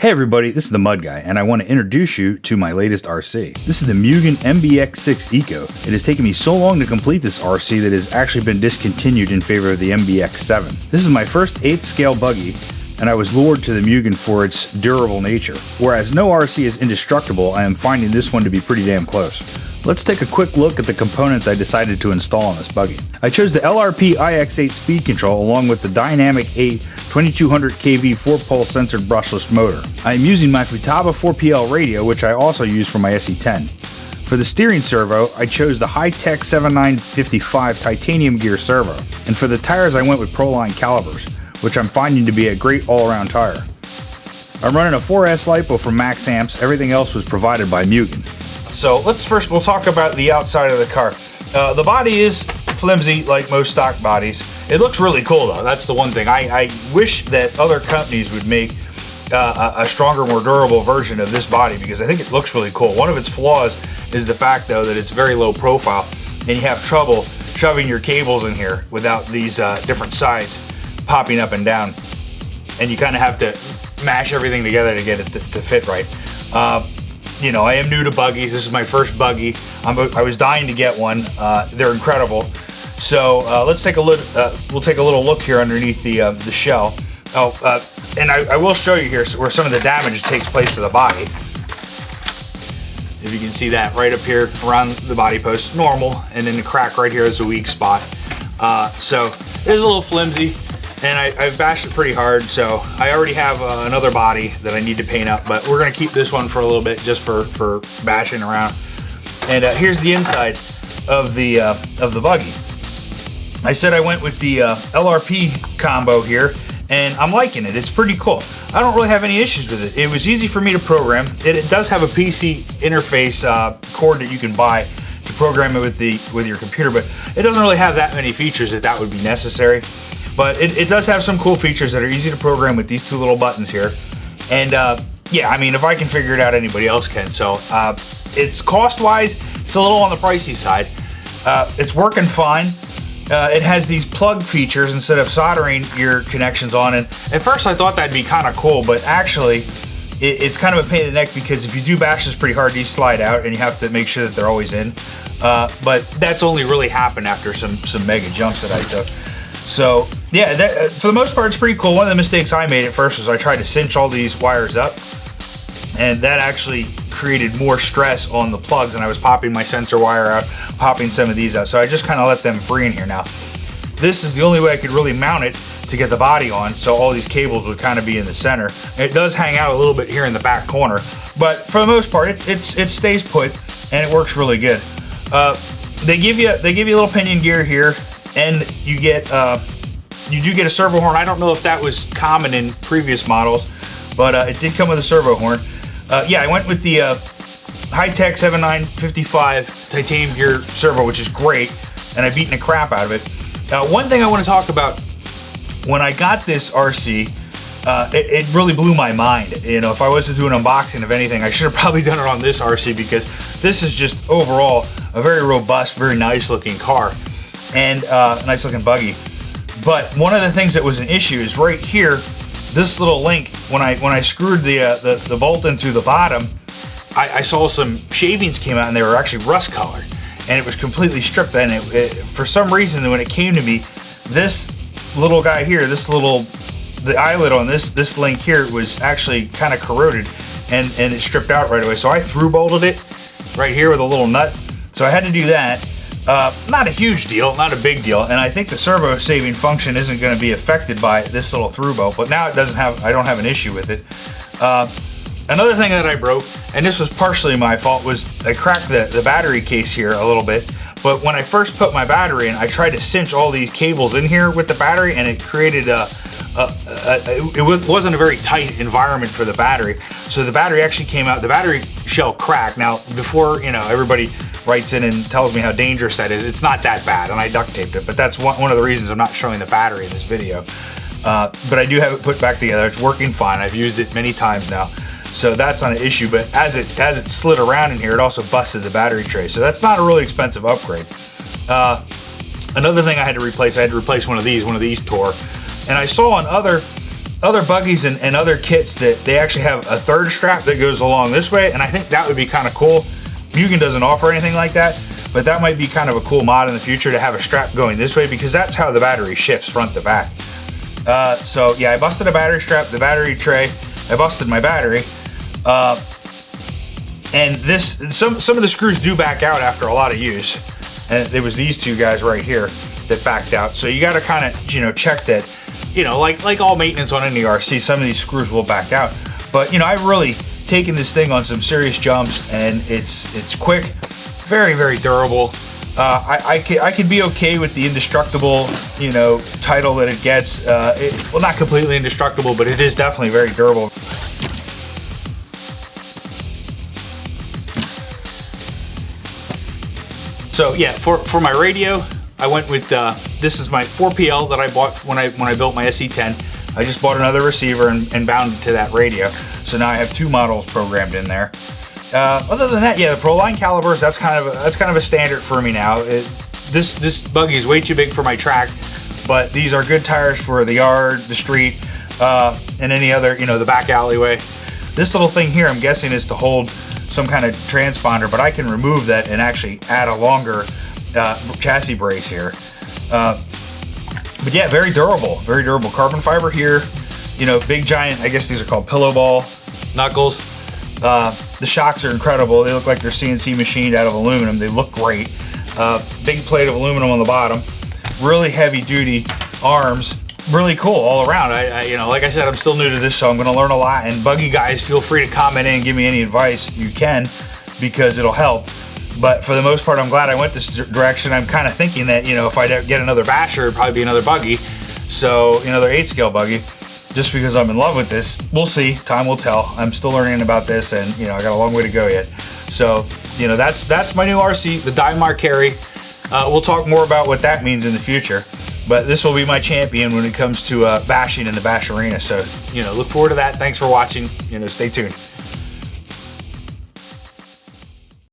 Hey everybody, this is the Mud Guy, and I want to introduce you to my latest RC. This is the Mugen MBX6 Eco. It has taken me so long to complete this RC that it has actually been discontinued in favor of the MBX7. This is my first 8th scale buggy, and I was lured to the Mugen for its durable nature. Whereas no RC is indestructible, I am finding this one to be pretty damn close. Let's take a quick look at the components I decided to install on this buggy. I chose the LRP IX8 speed control along with the Dynamic 8 2200 kV 4-pole censored brushless motor. I am using my Futaba 4PL radio, which I also use for my SE10. For the steering servo, I chose the Hi-Tech 7955 titanium gear servo. And for the tires, I went with Proline calipers, which I'm finding to be a great all-around tire. I'm running a 4S LiPo from Max Amps. Everything else was provided by Mugen. So we'll talk about the outside of the car. The body is flimsy like most stock bodies. It looks really cool though, that's the one thing. I wish that other companies would make a stronger, more durable version of this body because I think it looks really cool. One of its flaws is the fact though that it's very low profile and you have trouble shoving your cables in here without these different sides popping up and down. And you kind of have to mash everything together to get it to fit right. You know, I am new to buggies. This is my first buggy. I was dying to get one. They're incredible. So let's take a look. We'll take a little look here underneath the shell. And I will show you here where some of the damage takes place to the body. If you can see that right up here around the body post, normal, and then the crack right here is a weak spot. So it is a little flimsy. And I've bashed it pretty hard, so I already have another body that I need to paint up, but we're gonna keep this one for a little bit just for bashing around. And here's the inside of the buggy. I said I went with the LRP combo here, and I'm liking it. It's pretty cool. I don't really have any issues with it. It was easy for me to program. It does have a PC interface cord that you can buy to program it with your computer, but it doesn't really have that many features that would be necessary. But it does have some cool features that are easy to program with these two little buttons here. And yeah, I mean, if I can figure it out, anybody else can. So it's cost-wise, it's a little on the pricey side. It's working fine. It has these plug features instead of soldering your connections on. And at first I thought that'd be kind of cool, but actually it's kind of a pain in the neck because if you do bash this pretty hard, these slide out and you have to make sure that they're always in. But that's only really happened after some mega jumps that I took. So yeah, for the most part, it's pretty cool. One of the mistakes I made at first was I tried to cinch all these wires up, and that actually created more stress on the plugs, and I was popping my sensor wire out, popping some of these out. So I just kind of let them free in here now. This is the only way I could really mount it to get the body on, so all these cables would kind of be in the center. It does hang out a little bit here in the back corner, but for the most part, it stays put, and it works really good. They give you a little pinion gear here. And you do get a servo horn. I don't know if that was common in previous models, but it did come with a servo horn. Yeah, I went with the Hi-Tech 7955 titanium gear servo, which is great, and I've beaten the crap out of it. One thing I want to talk about, when I got this RC, it really blew my mind. You know, if I was to do an unboxing of anything, I should have probably done it on this RC because this is just overall a very robust, very nice looking car. And a nice looking buggy. But one of the things that was an issue is right here, this little link, when I screwed the bolt in through the bottom, I saw some shavings came out and they were actually rust colored. And it was completely stripped. And for some reason, when it came to me, this little guy here, the eyelid on this link here was actually kind of corroded and it stripped out right away. So I through bolted it right here with a little nut. So I had to do that. Not a huge deal, not a big deal, and I think the servo saving function isn't going to be affected by this little through bolt, but now I don't have an issue with it. Another thing that I broke, and this was partially my fault, was I cracked the battery case here a little bit, but when I first put my battery in, I tried to cinch all these cables in here with the battery, and it created it wasn't a very tight environment for the battery, so the battery actually came out, the battery shell cracked. Now, before, you know, everybody writes in and tells me how dangerous that is, it's not that bad, and I duct taped it, but that's one of the reasons I'm not showing the battery in this video. But I do have it put back together. It's working fine. I've used it many times now, so that's not an issue. But as it slid around in here, it also busted the battery tray, so that's not a really expensive upgrade. Another thing I had to replace one of these tore, and I saw on other other buggies and other kits that they actually have a third strap that goes along this way, and I think that would be kind of cool. Mugen doesn't offer anything like that, but that might be kind of a cool mod in the future to have a strap going this way, because that's how the battery shifts front to back. So yeah, I busted a battery strap, the battery tray, I busted my battery, and some of the screws do back out after a lot of use, and it was these two guys right here that backed out. So you got to kind of, you know, check that, you know, like all maintenance on any RC, some of these screws will back out. But you know, I've really taken this thing on some serious jumps, and it's quick, very, very durable. I can be okay with the indestructible, you know, title that it gets. Well, not completely indestructible, but it is definitely very durable. So yeah, for my radio, I went with this is my 4PL that I bought when I built my SE10. I just bought another receiver and bound it to that radio. So now I have 2 models programmed in there. Other than that, yeah, the Proline calibers, that's kind of a standard for me now. This buggy is way too big for my track, but these are good tires for the yard, the street, and any other, you know, the back alleyway. This little thing here, I'm guessing, is to hold some kind of transponder, but I can remove that and actually add a longer chassis brace here. But yeah, very durable carbon fiber here. You know, big giant, I guess these are called pillow ball knuckles. The shocks are incredible. They look like they're CNC machined out of aluminum. They look great. Big plate of aluminum on the bottom. Really heavy duty arms. Really cool all around. You know, like I said, I'm still new to this, so I'm going to learn a lot. And buggy guys, feel free to comment in and give me any advice you can, because it'll help. But for the most part, I'm glad I went this direction. I'm kind of thinking that, you know, if I get another basher, it'd probably be another buggy. So another 8-scale buggy, just because I'm in love with this. We'll see. Time will tell. I'm still learning about this, and you know, I got a long way to go yet. So you know, that's my new RC, the Dimachaeri. We'll talk more about what that means in the future. But this will be my champion when it comes to bashing in the bash arena. So you know, look forward to that. Thanks for watching. You know, stay tuned.